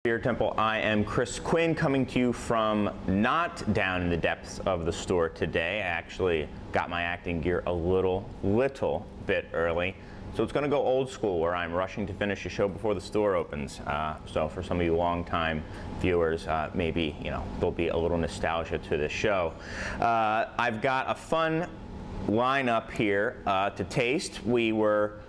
Beer Temple, I am Chris Quinn coming to you from not down in the depths of the store today. I actually got my acting gear a little bit early. So it's going to go old school where I'm rushing to finish a show before the store opens. So for some of you long-time viewers, maybe, you know, there'll be a little nostalgia to this show. I've got a fun lineup here to taste. We were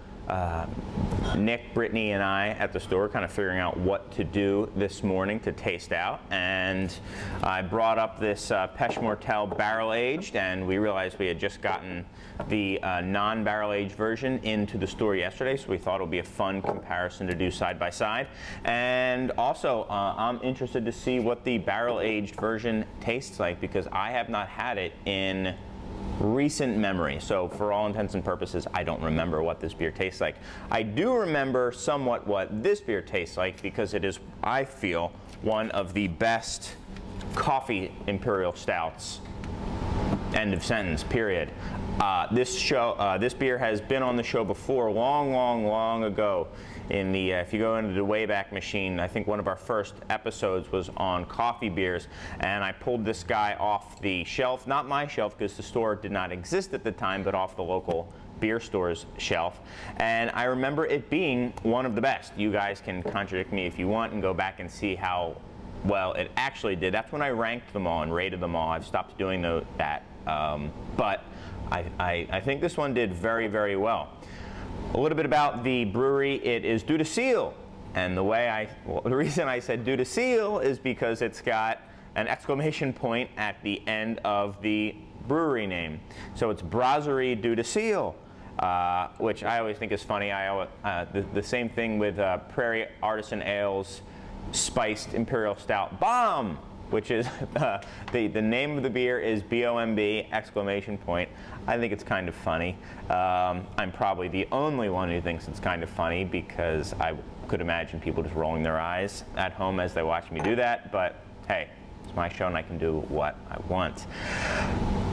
Nick, Brittany, and I at the store kind of figuring out what to do this morning to taste out, and I brought up this Peche Mortel barrel-aged, and we realized we had just gotten the non-barrel-aged version into the store yesterday, so we thought it would be a fun comparison to do side by side. And also, I'm interested to see what the barrel-aged version tastes like, because I have not had it in recent memory. So for all intents and purposes, I don't remember what this beer tastes like. I do remember somewhat what this beer tastes like, because it is, I feel, one of the best coffee imperial stouts. End of sentence, period. This beer has been on the show before, long ago. In the, if you go into the Wayback Machine, I think one of our first episodes was on coffee beers, and I pulled this guy off the shelf, not my shelf because the store did not exist at the time, but off the local beer store's shelf, and I remember it being one of the best. You guys can contradict me if you want and go back and see how well it actually did. That's when I ranked them all and rated them all. I've stopped doing that, but I think this one did very well. A little bit about the brewery. It is Dieu du Ciel, and the reason I said Dieu du Ciel is because it's got an exclamation point at the end of the brewery name. So it's Brasserie Dieu du Ciel, which I always think is funny. The same thing with Prairie Artisan Ale's Spiced Imperial Stout Bomb, which is the name of the beer is B-O-M-B exclamation point. I think it's kind of funny. I'm probably the only one who thinks it's kind of funny, because I could imagine people just rolling their eyes at home as they watch me do that, but hey, it's my show and I can do what I want.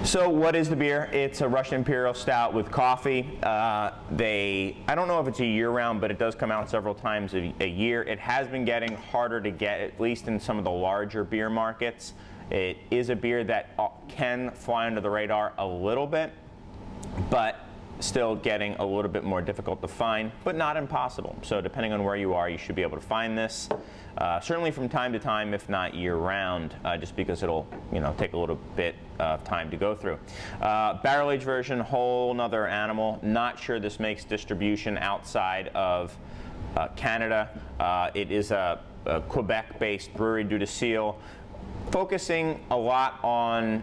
So what is the beer? It's a Russian Imperial Stout with coffee. I don't know if it's a year-round, but it does come out several times a year. It has been getting harder to get, at least in some of the larger beer markets. It is a beer that can fly under the radar a little bit, but still getting a little bit more difficult to find, but not impossible. So depending on where you are, you should be able to find this. Certainly from time to time, if not year-round, just because it'll, you know, take a little bit of time to go through. Barrel-aged version, whole nother animal. Not sure this makes distribution outside of Canada. It is a Quebec-based brewery, Dieu du Ciel, focusing a lot on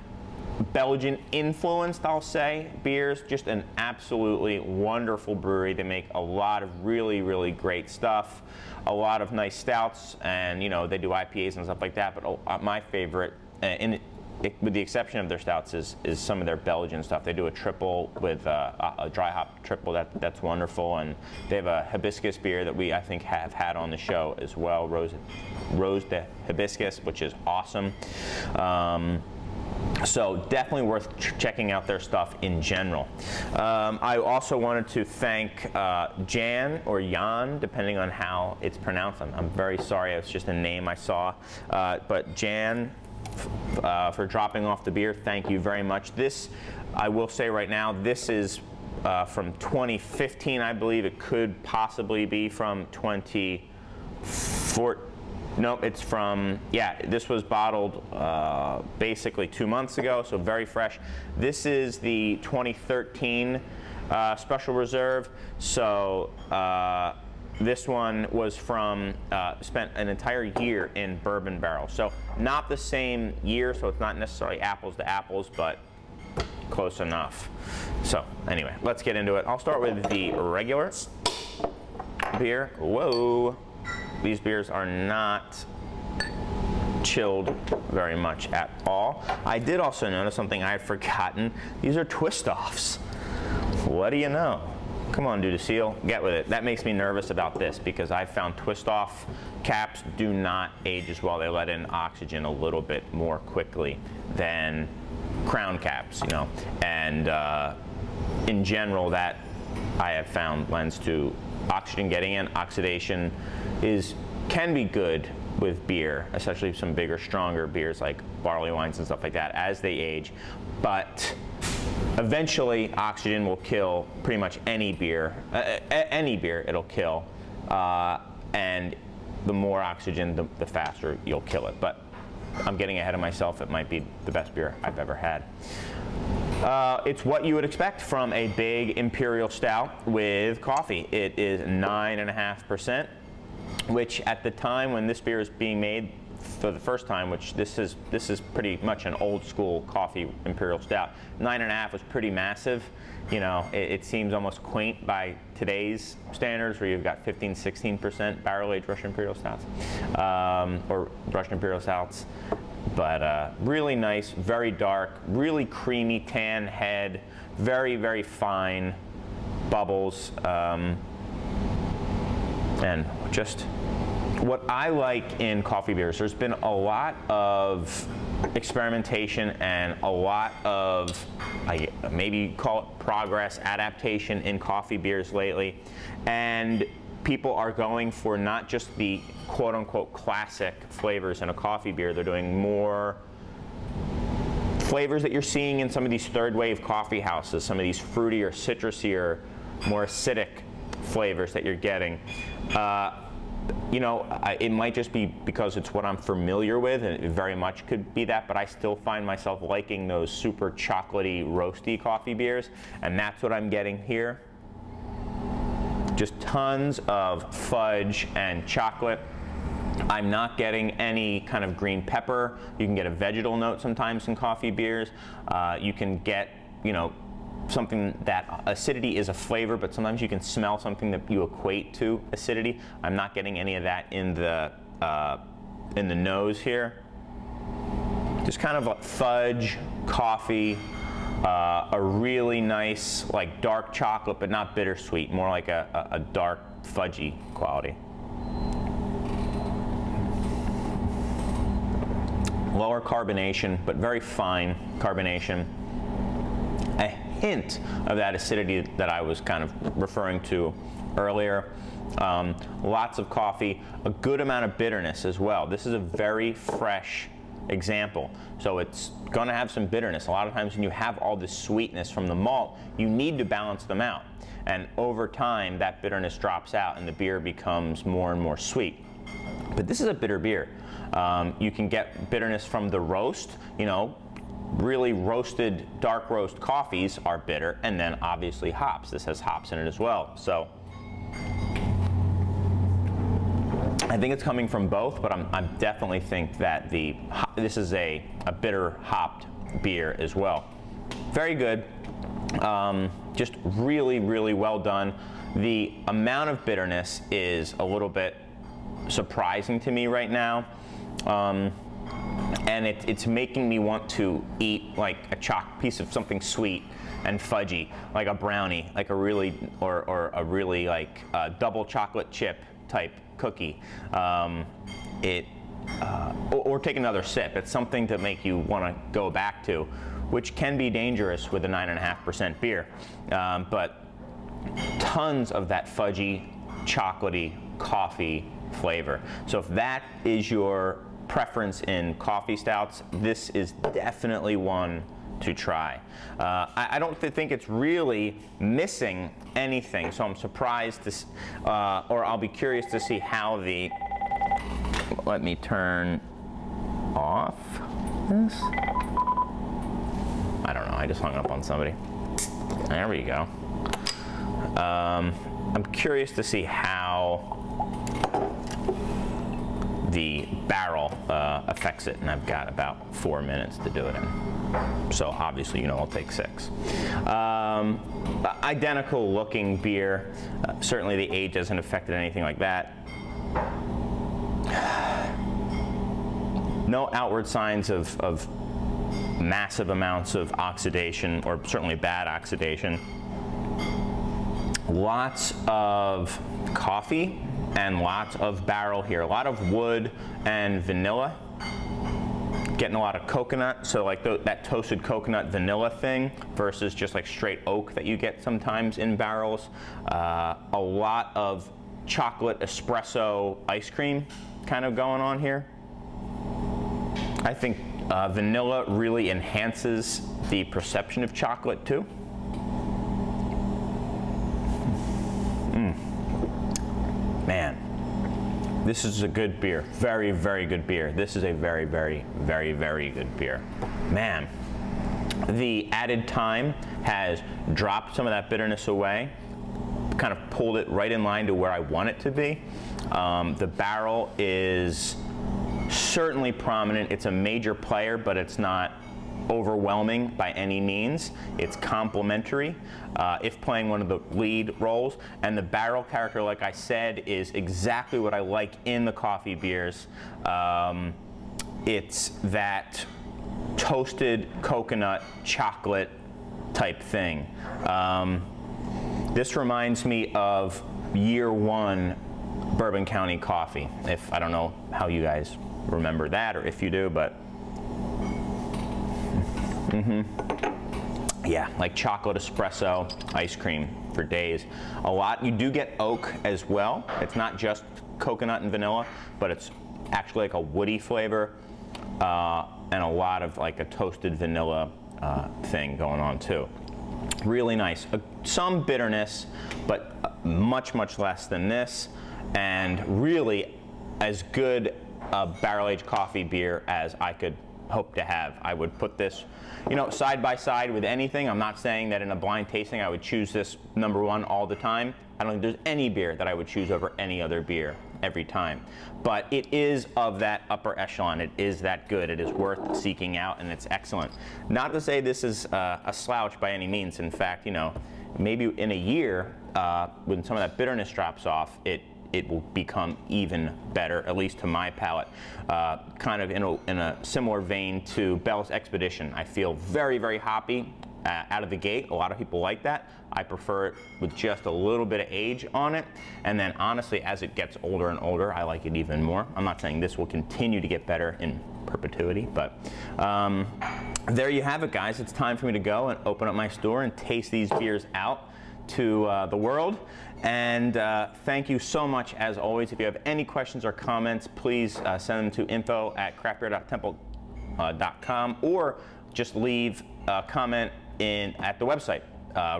Belgian influenced, I'll say, beers. Just an absolutely wonderful brewery. They make a lot of really great stuff, a lot of nice stouts, and you know, they do IPAs and stuff like that, but my favorite, with the exception of their stouts, is some of their Belgian stuff. They do a triple with a dry hop triple that's wonderful, and they have a hibiscus beer that I think have had on the show as well, Rose de Hibiscus, which is awesome. So definitely worth checking out their stuff in general. I also wanted to thank Jan, or Jan, depending on how it's pronounced. I'm very sorry, it's just a name I saw. But Jan, for dropping off the beer, thank you very much. This, I will say right now, this is from 2015, I believe. It could possibly be from 2014. No, it's from, yeah, this was bottled basically 2 months ago, so very fresh. This is the 2013 Special Reserve. So this one was from, spent an entire year in bourbon barrel. So not the same year, so it's not necessarily apples to apples, but close enough. So anyway, let's get into it. I'll start with the regular beer. Whoa. These beers are not chilled very much at all. I did also notice something I had forgotten. These are twist-offs. What do you know? Come on, Dieu du Ciel, get with it. That makes me nervous about this, because I found twist-off caps do not age as well. They let in oxygen a little bit more quickly than crown caps, you know. And in general, that I have found lends to oxygen getting in. Oxidation can be good with beer, especially some bigger, stronger beers like barley wines and stuff like that as they age. But eventually, oxygen will kill pretty much any beer. Any beer it'll kill, and the more oxygen, the faster you'll kill it. But I'm getting ahead of myself. It might be the best beer I've ever had. It's what you would expect from a big imperial stout with coffee. It is 9.5%, which at the time when this beer is being made for the first time, which this is pretty much an old school coffee imperial stout. 9.5 was pretty massive. You know, it seems almost quaint by today's standards, where you've got 15-16% barrel-aged Russian imperial stouts, or Russian imperial stouts. But really nice, very dark, really creamy tan head, very, very fine bubbles, and just what I like in coffee beers. There's been a lot of experimentation and a lot of, maybe call it progress, adaptation in coffee beers lately, and people are going for not just the quote-unquote classic flavors in a coffee beer. They're doing more flavors that you're seeing in some of these third wave coffee houses, some of these fruitier, citrusier, more acidic flavors that you're getting. You know, it might just be because it's what I'm familiar with, and it very much could be that, but I still find myself liking those super chocolatey, roasty coffee beers, and that's what I'm getting here. Just tons of fudge and chocolate. I'm not getting any kind of green pepper. You can get a vegetal note sometimes in coffee beers. You can get, you know, something that acidity is a flavor, but sometimes you can smell something that you equate to acidity. I'm not getting any of that in the nose here. Just kind of like fudge, coffee, a really nice like dark chocolate, but not bittersweet, more like a dark fudgy quality. Lower carbonation, but very fine carbonation. A hint of that acidity that I was kind of referring to earlier. Lots of coffee, a good amount of bitterness as well. This is a very fresh example, so it's going to have some bitterness. A lot of times when you have all this sweetness from the malt, you need to balance them out, and over time that bitterness drops out and the beer becomes more and more sweet. But this is a bitter beer. You can get bitterness from the roast. You know, really roasted dark roast coffees are bitter, and then obviously hops. This has hops in it as well. So I think it's coming from both, but I definitely think that this is a bitter hopped beer as well. Very good. Just really, really well done. The amount of bitterness is a little bit surprising to me right now. And it's making me want to eat like a piece of something sweet and fudgy, like a brownie, like a really, or a really like double chocolate chip type cookie. Or take another sip. It's something to make you want to go back to, which can be dangerous with a 9.5% beer. But tons of that fudgy, chocolatey coffee flavor. So if that is your preference in coffee stouts, this is definitely one to try. I don't think it's really missing anything, so I'm surprised to, or I'll be curious to see how the, let me turn off this. I don't know, I just hung up on somebody. There we go. I'm curious to see how the barrel affects it, and I've got about 4 minutes to do it in. So obviously, you know, I'll take 6. Identical looking beer. Certainly the age hasn't affected anything like that. No outward signs of massive amounts of oxidation, or certainly bad oxidation. Lots of coffee and lots of barrel here. A lot of wood and vanilla. Getting a lot of coconut, so like that toasted coconut vanilla thing versus just like straight oak that you get sometimes in barrels. A lot of chocolate espresso ice cream kind of going on here. I think vanilla really enhances the perception of chocolate too. Man, this is a good beer. Very, very good beer. This is a very, very, very, very good beer. Man, the added time has dropped some of that bitterness away, kind of pulled it right in line to where I want it to be. The barrel is certainly prominent. It's a major player, but it's not overwhelming by any means. It's complementary if playing one of the lead roles, and the barrel character, like I said, is exactly what I like in the coffee beers. It's that toasted coconut chocolate type thing. This reminds me of year one Bourbon County coffee. If I don't know how you guys remember that, or if you do, but yeah, like chocolate espresso ice cream for days. A lot, you do get oak as well. It's not just coconut and vanilla, but it's actually like a woody flavor and a lot of like a toasted vanilla thing going on too. Really nice. Some bitterness, but much, much less than this, and really as good a barrel-aged coffee beer as I could hope to have. I would put this, you know, side by side with anything. I'm not saying that in a blind tasting I would choose this #1 all the time. I don't think there's any beer that I would choose over any other beer every time. But it is of that upper echelon. It is that good. It is worth seeking out, and it's excellent. Not to say this is a slouch by any means. In fact, you know, maybe in a year, when some of that bitterness drops off, it will become even better, at least to my palate. Kind of in a similar vein to Bell's Expedition. I feel very, very hoppy out of the gate. A lot of people like that. I prefer it with just a little bit of age on it. And then honestly, as it gets older and older, I like it even more. I'm not saying this will continue to get better in perpetuity, but there you have it, guys. It's time for me to go and open up my store and taste these beers out to the world. And thank you so much, as always. If you have any questions or comments, please send them to info@craftbeer.temple.com, or just leave a comment at the website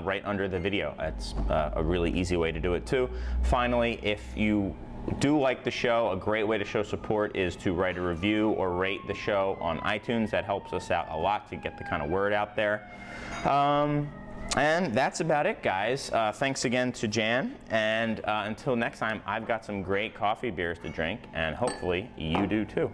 right under the video. That's a really easy way to do it too. Finally, if you do like the show, a great way to show support is to write a review or rate the show on iTunes. That helps us out a lot to get the kind of word out there. And that's about it, guys. Thanks again to Jan, and until next time, I've got some great coffee beers to drink, and hopefully you do too.